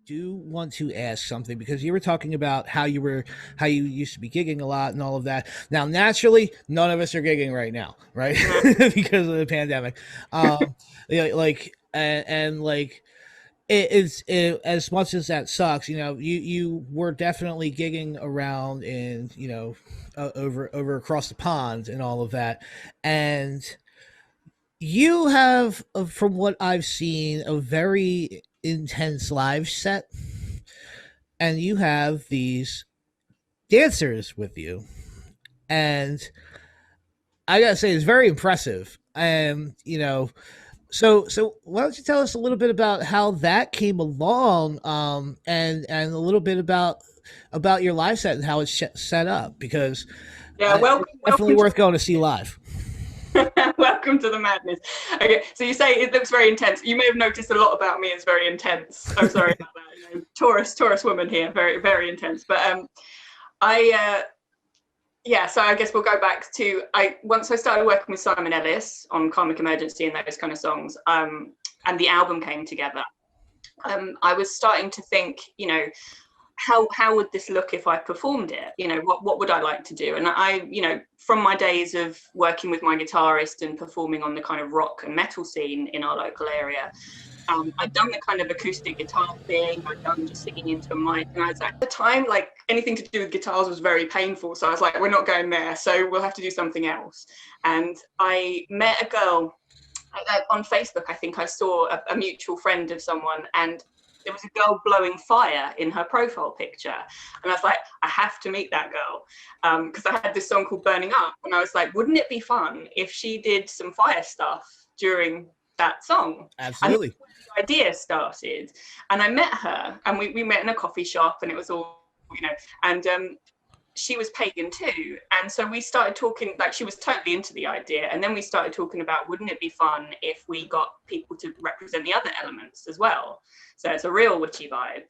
do want to ask something because you were talking about how you used to be gigging a lot and all of that. Now, naturally, none of us are gigging right now, right? Because of the pandemic. Yeah, like and like as much as that sucks, you were definitely gigging around in over across the pond and all of that, and you have, from what I've seen, a very intense live set, and you have these dancers with you, and I gotta say, it's very impressive. And so why don't you tell us a little bit about how that came along, and a little bit about your live set and how it's set up, because Yeah, it's definitely worth going to see live. welcome to the madness. Okay, so you say it looks very intense. You may have noticed a lot about me is very intense. I'm sorry about that. Taurus woman here, very, very intense. But I yeah, so I guess we'll go back to once I started working with Simon Ellis on Karmic Emergency and those kind of songs, and the album came together. I was starting to think, how would this look if I performed it? What would I like to do? And I, from my days of working with my guitarist and performing on the kind of rock and metal scene in our local area, I'd done the kind of acoustic guitar thing. I'd done just singing into a mic, and I was at the time, like, anything to do with guitars was very painful. So I was like, we're not going there. So we'll have to do something else. And I met a girl on Facebook. I think I saw a mutual friend of someone, and there was a girl blowing fire in her profile picture. And I was like, I have to meet that girl. Because I had this song called Burning Up. And I was like, wouldn't it be fun if she did some fire stuff during that song? Absolutely. And the idea started. And I met her, and we met in a coffee shop, and it was all, and she was pagan too. And so we started talking, like, she was totally into the idea. And then we started talking about, wouldn't it be fun if we got people to represent the other elements as well? So it's a real witchy vibe.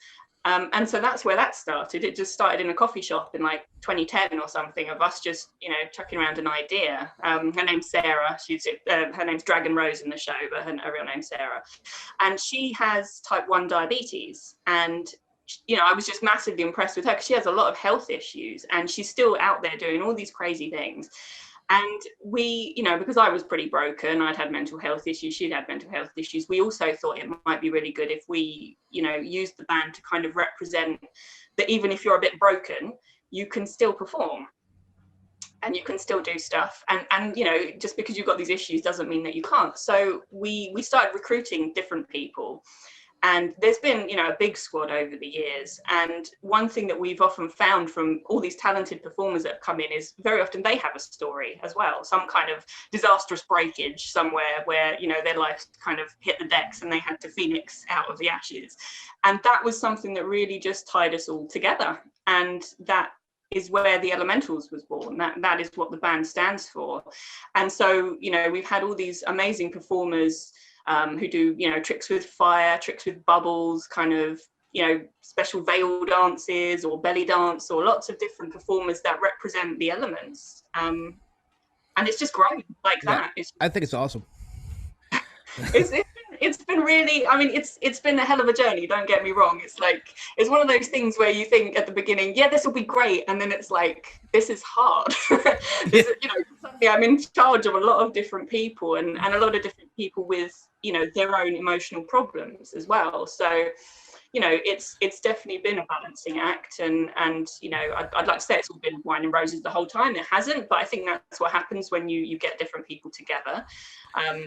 And so that's where that started. It just started in a coffee shop in like 2010 or something, of us just, chucking around an idea. Her name's Sarah. Her name's Dragon Rose in the show, but her real name's Sarah. And she has type 1 diabetes. And I was just massively impressed with her because she has a lot of health issues, and she's still out there doing all these crazy things. And we, because I was pretty broken, I'd had mental health issues, she'd had mental health issues. We also thought it might be really good if we, used the band to kind of represent that even if you're a bit broken, you can still perform and you can still do stuff. And just because you've got these issues doesn't mean that you can't. So we started recruiting different people. And there's been, a big squad over the years. And one thing that we've often found from all these talented performers that have come in is very often they have a story as well, some kind of disastrous breakage somewhere where, their life kind of hit the decks and they had to phoenix out of the ashes. And that was something that really just tied us all together. And that is where the Elementals was born. That is what the band stands for. And so, we've had all these amazing performers who do, tricks with fire, tricks with bubbles, kind of, special veil dances or belly dance, or lots of different performers that represent the elements. And it's just grown like that. I think it's awesome. It's been really, it's been a hell of a journey, don't get me wrong. It's like, it's one of those things where you think at the beginning, yeah, this will be great. And then it's like, this is hard. Suddenly I'm in charge of a lot of different people and a lot of different people with, their own emotional problems as well. So, it's definitely been a balancing act. And I'd like to say it's all been wine and roses the whole time. It hasn't, but I think that's what happens when you get different people together.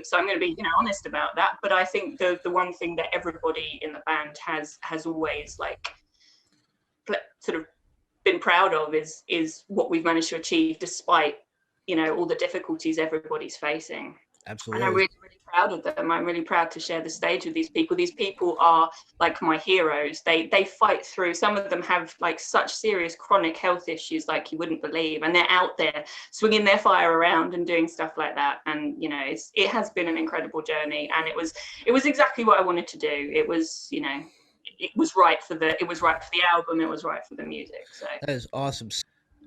So I'm going to be, honest about that. But I think the one thing that everybody in the band has always sort of been proud of is what we've managed to achieve despite, all the difficulties everybody's facing. Absolutely. And I'm really, really proud of them. I'm really proud to share the stage with these people. These people are like my heroes. They fight through. Some of them have like such serious chronic health issues like you wouldn't believe. And they're out there swinging their fire around and doing stuff like that. And, it has been an incredible journey. And it was exactly what I wanted to do. It was, it was right for the album. It was right for the music. So that is awesome.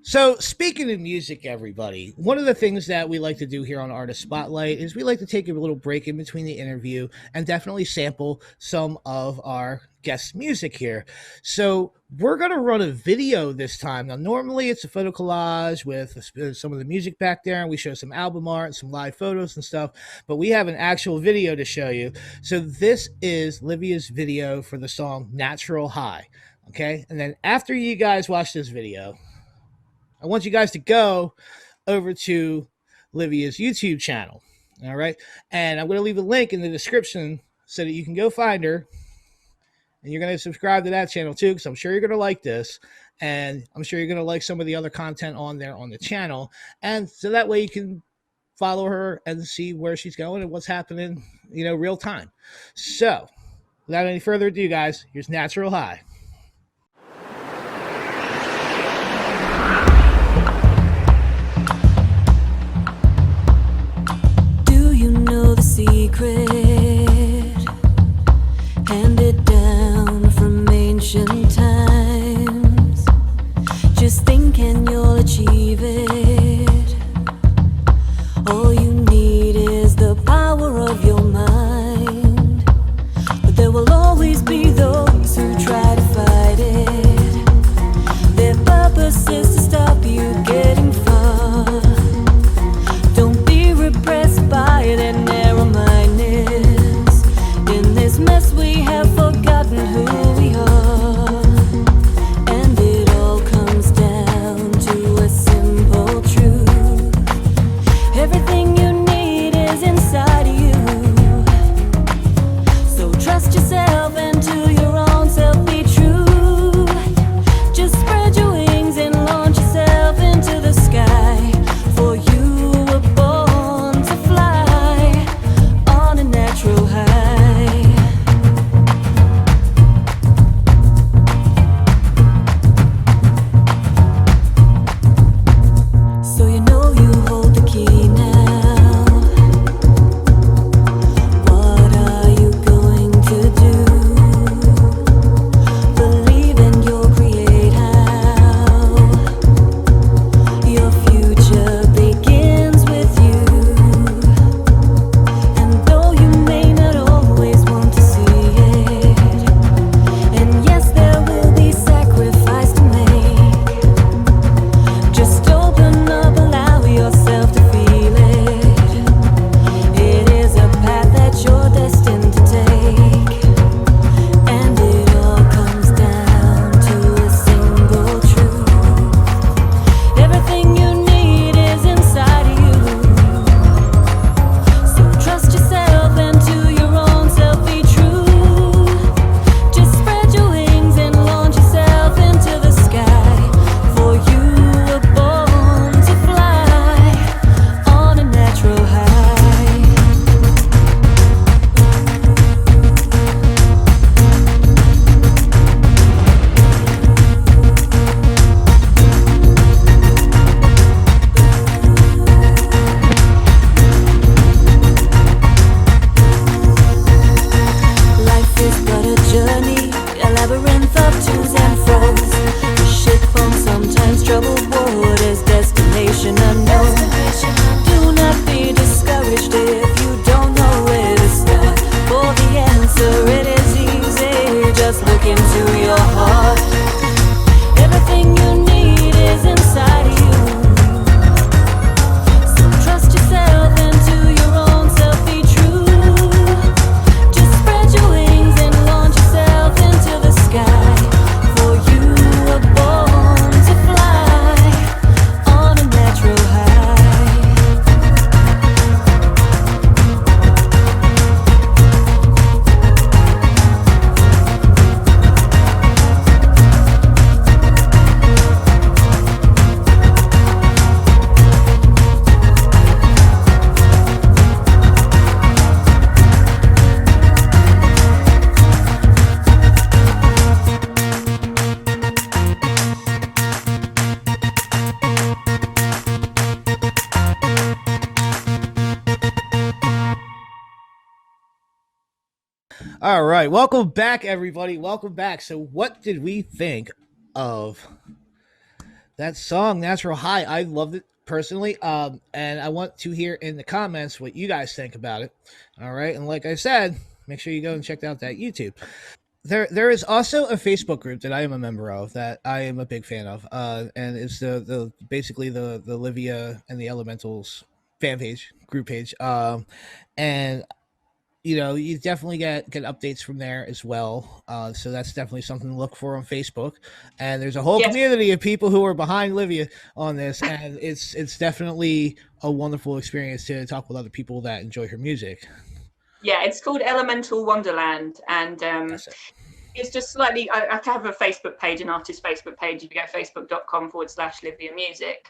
So, speaking of music, everybody, one of the things that we like to do here on Artist Spotlight is we like to take a little break in between the interview and definitely sample some of our guest music here. So we're going to run a video this time. Now, normally it's a photo collage with some of the music back there, and we show some album art and some live photos and stuff, but we have an actual video to show you. So this is Livia's video for the song Natural High. Okay. And then after you guys watch this video, I want you guys to go over to Livia's YouTube channel. All right. And I'm going to leave a link in the description so that you can go find her. And you're going to subscribe to that channel too, because I'm sure you're going to like this. And I'm sure you're going to like some of the other content on there on the channel. And so that way you can follow her and see where she's going and what's happening, real time. So without any further ado, guys, here's Natural High. Secret handed down from ancient times. Just think and you'll achieve it. All you need is the power of your mind. But there will always be those who try to fight it. Their purpose is to stop you getting far. Don't be repressed by their narrow-mindedness. In this mess we have forgotten who we are. And it all comes down to a simple truth. Everything you need is inside of you. So trust yourself and to your own self be true. Just spread your wings and launch yourself into the sky. For you were born to fly on a natural high. So you know you hold the key now. What are you going to do? Believe and you'll create how. Your future begins with you. And though you may not always want to see it, and yes, there will be sacrifice to make. Just open up, allow yourself to feel it. It is a path that you're destined to take. And it all comes down to a single truth. Everything you need is inside of you. So trust yourself and to your own self be true. Just spread your wings and launch yourself into the sky. For you were born to fly on a natural high. Life is but a journey, a labyrinth of to's and fro's. A ship on sometimes troubled waters, destination unknown. Do not be discouraged if you don't know where to start. For the answer it is easy, just look into your heart. Everything you need is inside of you. So trust yourself and to your own self be true. Just spread your wings and launch yourself into the sky. For you were born to fly on a natural high. All right. Welcome back, everybody. Welcome back. So what did we think of that song, Natural High? I loved it personally. And I want to hear in the comments what you guys think about it. All right. And like I said, make sure you go and check out that YouTube. there is also a Facebook group that I am a member of that I am a big fan of, and it's the basically the Livia and the Elementals fan page, group page, and you definitely get updates from there as well. So that's definitely something to look for on Facebook. And there's a whole Yes. community of people who are behind Livia on this, and it's definitely a wonderful experience to talk with other people that enjoy her music. Yeah, it's called Elemental Wonderland, and That's it. it's just slightly. I have a Facebook page, an artist Facebook page. If you go facebook.com/Livia Music.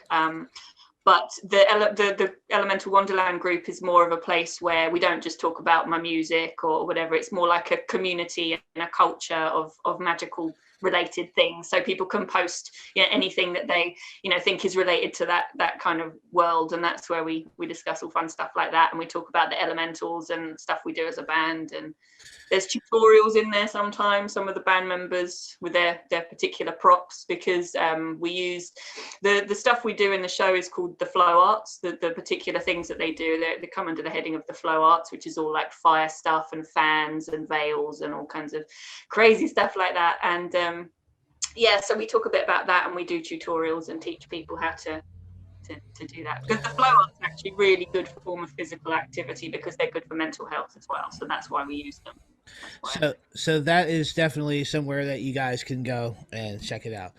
But the Elemental Wonderland group is more of a place where we don't just talk about my music or whatever. It's more like a community and a culture of magical related things. So people can post anything that they think is related to that kind of world, and that's where we discuss all fun stuff like that, and we talk about the elementals and stuff we do as a band. And there's tutorials in there sometimes, some of the band members with their particular props, because we use the stuff we do in the show is called the flow arts. The particular things that they do, they come under the heading of the flow arts, which is all like fire stuff and fans and veils and all kinds of crazy stuff like that. And so we talk a bit about that, and we do tutorials and teach people how to do that, because the flow arts are actually really good form of physical activity, because they're good for mental health as well. So that's why we use them. So that is definitely somewhere that you guys can go and check it out.